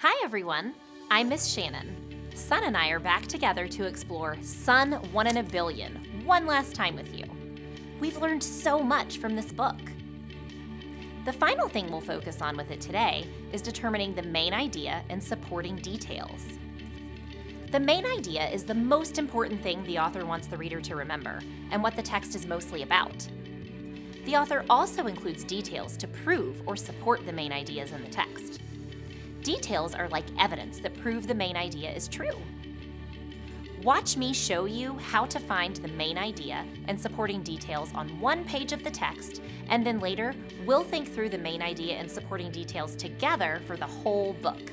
Hi everyone, I'm Miss Shannon. Sun and I are back together to explore Sun 1 in a Billion one last time with you. We've learned so much from this book. The final thing we'll focus on with it today is determining the main idea and supporting details. The main idea is the most important thing the author wants the reader to remember and what the text is mostly about. The author also includes details to prove or support the main ideas in the text. Details are like evidence that prove the main idea is true. Watch me show you how to find the main idea and supporting details on one page of the text, and then later we'll think through the main idea and supporting details together for the whole book.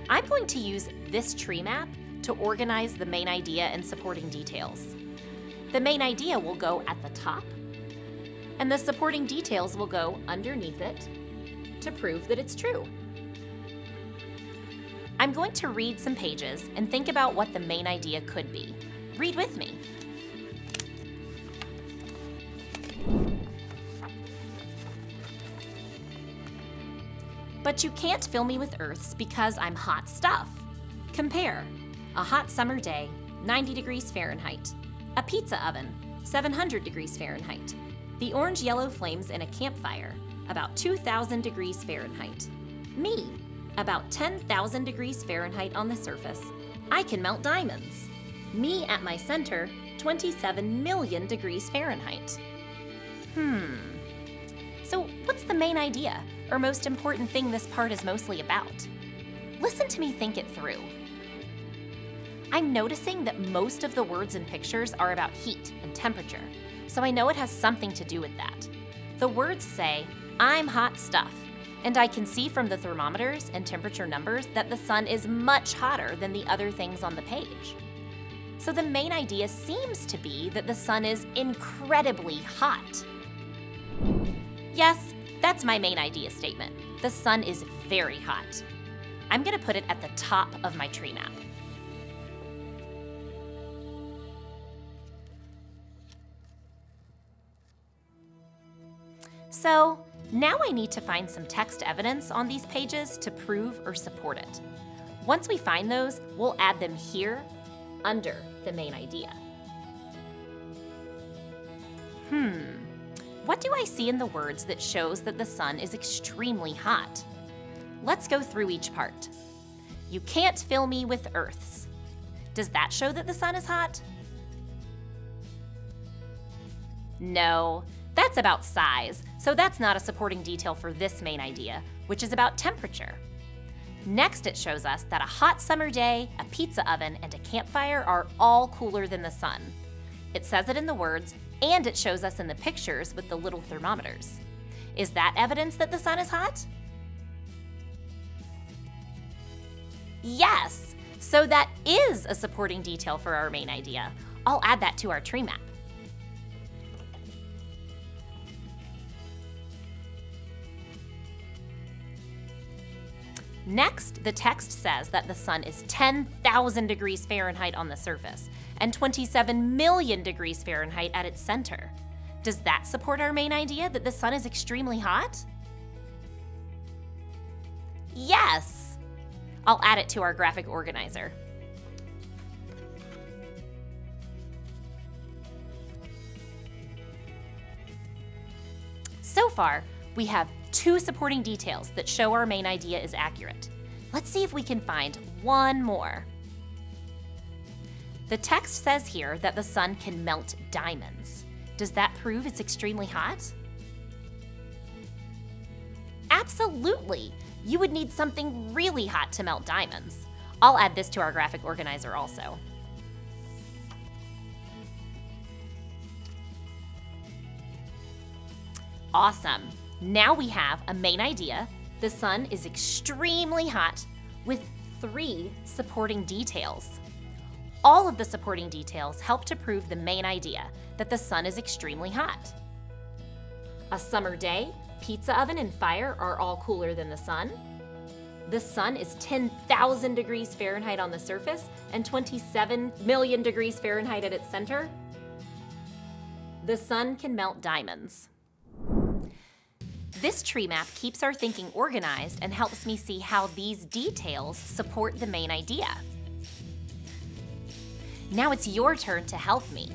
I'm going to use this tree map to organize the main idea and supporting details. The main idea will go at the top, and the supporting details will go underneath it to prove that it's true. I'm going to read some pages and think about what the main idea could be. Read with me. But you can't fill me with Earths because I'm hot stuff. Compare a hot summer day, 90 degrees Fahrenheit, a pizza oven, 700 degrees Fahrenheit, the orange-yellow flames in a campfire, about 2,000 degrees Fahrenheit, me, about 10,000 degrees Fahrenheit on the surface. I can melt diamonds. Me at my center, 27 million degrees Fahrenheit. So what's the main idea, or most important thing this part is mostly about? Listen to me think it through. I'm noticing that most of the words and pictures are about heat and temperature, so I know it has something to do with that. The words say, I'm hot stuff, and I can see from the thermometers and temperature numbers that the sun is much hotter than the other things on the page. So the main idea seems to be that the sun is incredibly hot. Yes, that's my main idea statement. The sun is very hot. I'm going to put it at the top of my tree map. So now I need to find some text evidence on these pages to prove or support it. Once we find those, we'll add them here under the main idea. What do I see in the words that shows that the sun is extremely hot? Let's go through each part. You can't fill me with Earths. Does that show that the sun is hot? No, that's about size, so that's not a supporting detail for this main idea, which is about temperature. Next, it shows us that a hot summer day, a pizza oven, and a campfire are all cooler than the sun. It says it in the words, and it shows us in the pictures with the little thermometers. Is that evidence that the sun is hot? Yes, so that is a supporting detail for our main idea. I'll add that to our tree map. Next, the text says that the sun is 10,000 degrees Fahrenheit on the surface and 27 million degrees Fahrenheit at its center. Does that support our main idea that the sun is extremely hot? Yes! I'll add it to our graphic organizer. So far, we have two supporting details that show our main idea is accurate. Let's see if we can find one more. The text says here that the sun can melt diamonds. Does that prove it's extremely hot? Absolutely! You would need something really hot to melt diamonds. I'll add this to our graphic organizer also. Awesome! Now we have a main idea. The sun is extremely hot with 3 supporting details. All of the supporting details help to prove the main idea that the sun is extremely hot. A summer day, pizza oven and fire are all cooler than the sun. The sun is 10,000 degrees Fahrenheit on the surface and 27 million degrees Fahrenheit at its center. The sun can melt diamonds. This tree map keeps our thinking organized and helps me see how these details support the main idea. Now it's your turn to help me.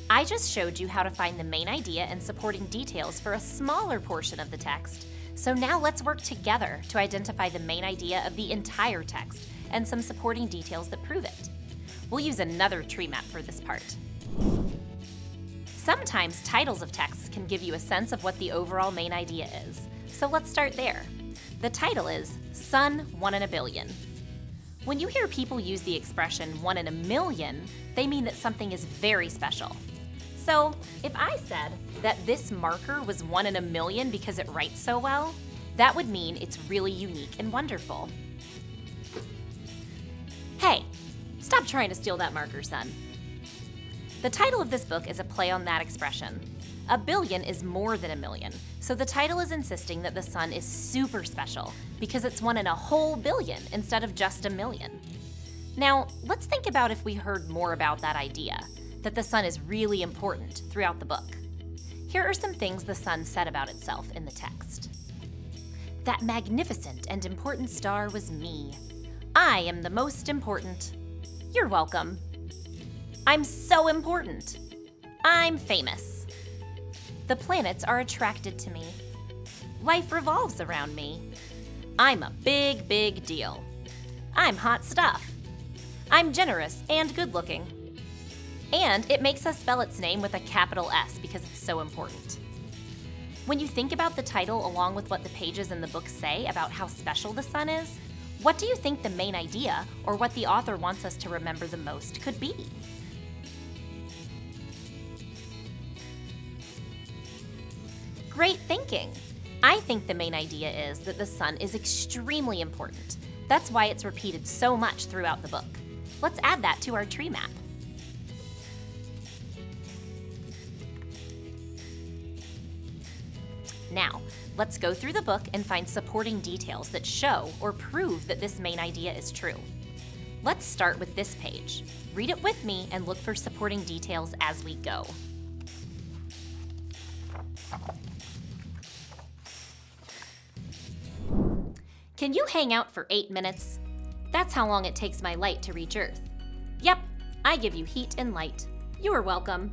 I just showed you how to find the main idea and supporting details for a smaller portion of the text. So now let's work together to identify the main idea of the entire text and some supporting details that prove it. We'll use another tree map for this part. Sometimes titles of texts can give you a sense of what the overall main idea is. So let's start there. The title is Sun 1 in a Billion. When you hear people use the expression 1 in a million, they mean that something is very special. So if I said that this marker was 1 in a million because it writes so well, that would mean it's really unique and wonderful. Hey, stop trying to steal that marker, son. The title of this book is a play on that expression. A billion is more than a million, so the title is insisting that the sun is super special because it's 1 in a whole billion instead of just a million. Now, let's think about if we heard more about that idea, that the sun is really important throughout the book. Here are some things the sun said about itself in the text. That magnificent and important star was me. I am the most important. You're welcome. I'm so important. I'm famous. The planets are attracted to me. Life revolves around me. I'm a big, big deal. I'm hot stuff. I'm generous and good-looking. And it makes us spell its name with a capital S because it's so important. When you think about the title along with what the pages in the book say about how special the sun is, what do you think the main idea or what the author wants us to remember the most could be? Great thinking! I think the main idea is that the sun is extremely important. That's why it's repeated so much throughout the book. Let's add that to our tree map. Now, let's go through the book and find supporting details that show or prove that this main idea is true. Let's start with this page. Read it with me and look for supporting details as we go. Can you hang out for 8 minutes? That's how long it takes my light to reach Earth. Yep, I give you heat and light. You're welcome.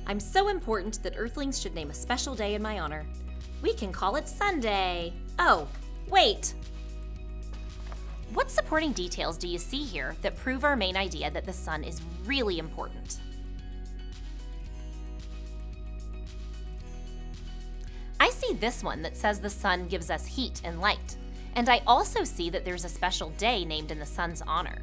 I'm so important that Earthlings should name a special day in my honor. We can call it Sunday. Oh, wait. What supporting details do you see here that prove our main idea that the sun is really important? I see this one that says the sun gives us heat and light. And I also see that there's a special day named in the sun's honor.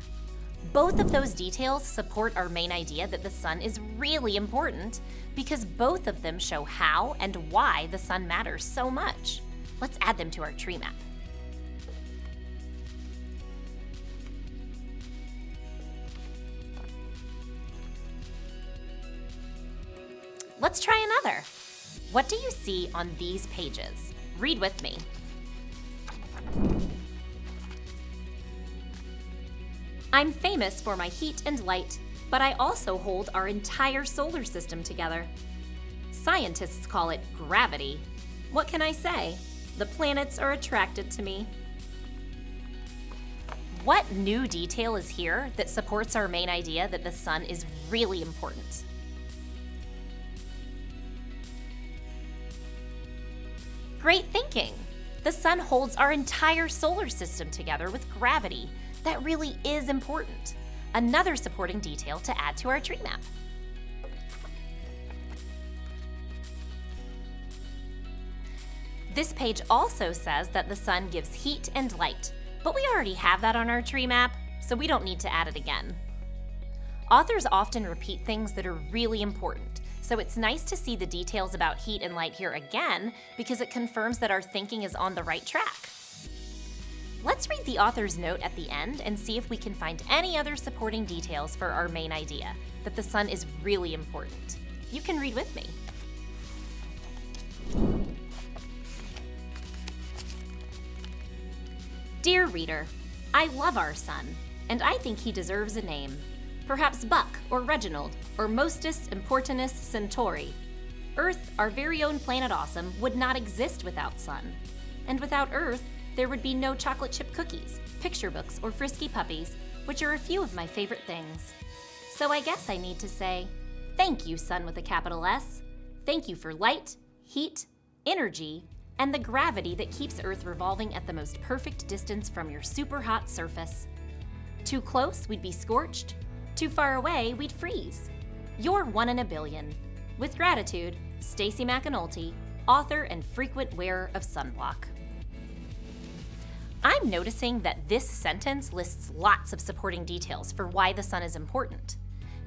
Both of those details support our main idea that the sun is really important because both of them show how and why the sun matters so much. Let's add them to our tree map. Let's try another. What do you see on these pages? Read with me. I'm famous for my heat and light, but I also hold our entire solar system together. Scientists call it gravity. What can I say? The planets are attracted to me. What new detail is here that supports our main idea that the sun is really important? Great thinking! The sun holds our entire solar system together with gravity. That really is important. Another supporting detail to add to our tree map. This page also says that the sun gives heat and light, but we already have that on our tree map, so we don't need to add it again. Authors often repeat things that are really important, so it's nice to see the details about heat and light here again because it confirms that our thinking is on the right track. Let's read the author's note at the end and see if we can find any other supporting details for our main idea, that the sun is really important. You can read with me. Dear reader, I love our sun, and I think he deserves a name. Perhaps Buck or Reginald or Mostis Importunus Centauri. Earth, our very own planet Awesome, would not exist without sun. And without Earth, there would be no chocolate chip cookies, picture books, or frisky puppies, which are a few of my favorite things. So I guess I need to say, thank you, Sun with a capital S. Thank you for light, heat, energy, and the gravity that keeps Earth revolving at the most perfect distance from your super hot surface. Too close, we'd be scorched. Too far away, we'd freeze. You're one in a billion. With gratitude, Stacey McAnulty, author and frequent wearer of sunblock. I'm noticing that this sentence lists lots of supporting details for why the sun is important.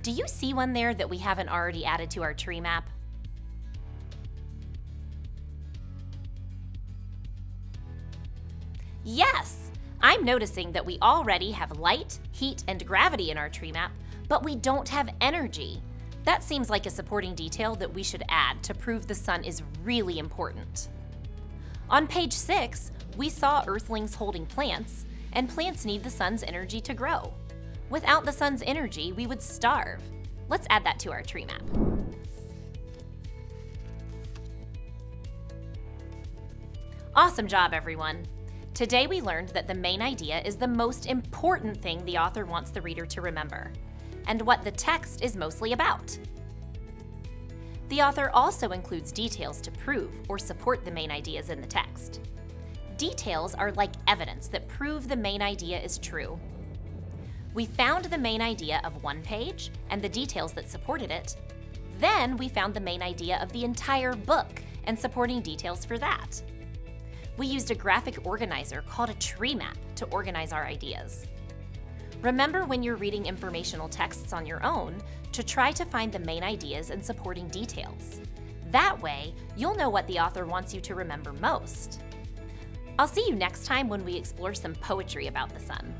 Do you see one there that we haven't already added to our tree map? Yes! I'm noticing that we already have light, heat, and gravity in our tree map, but we don't have energy. That seems like a supporting detail that we should add to prove the sun is really important. On page 6, we saw Earthlings holding plants, and plants need the sun's energy to grow. Without the sun's energy, we would starve. Let's add that to our tree map. Awesome job, everyone! Today we learned that the main idea is the most important thing the author wants the reader to remember, and what the text is mostly about. The author also includes details to prove or support the main ideas in the text. Details are like evidence that prove the main idea is true. We found the main idea of one page and the details that supported it. Then we found the main idea of the entire book and supporting details for that. We used a graphic organizer called a tree map to organize our ideas. Remember when you're reading informational texts on your own to try to find the main ideas and supporting details. That way, you'll know what the author wants you to remember most. I'll see you next time when we explore some poetry about the sun.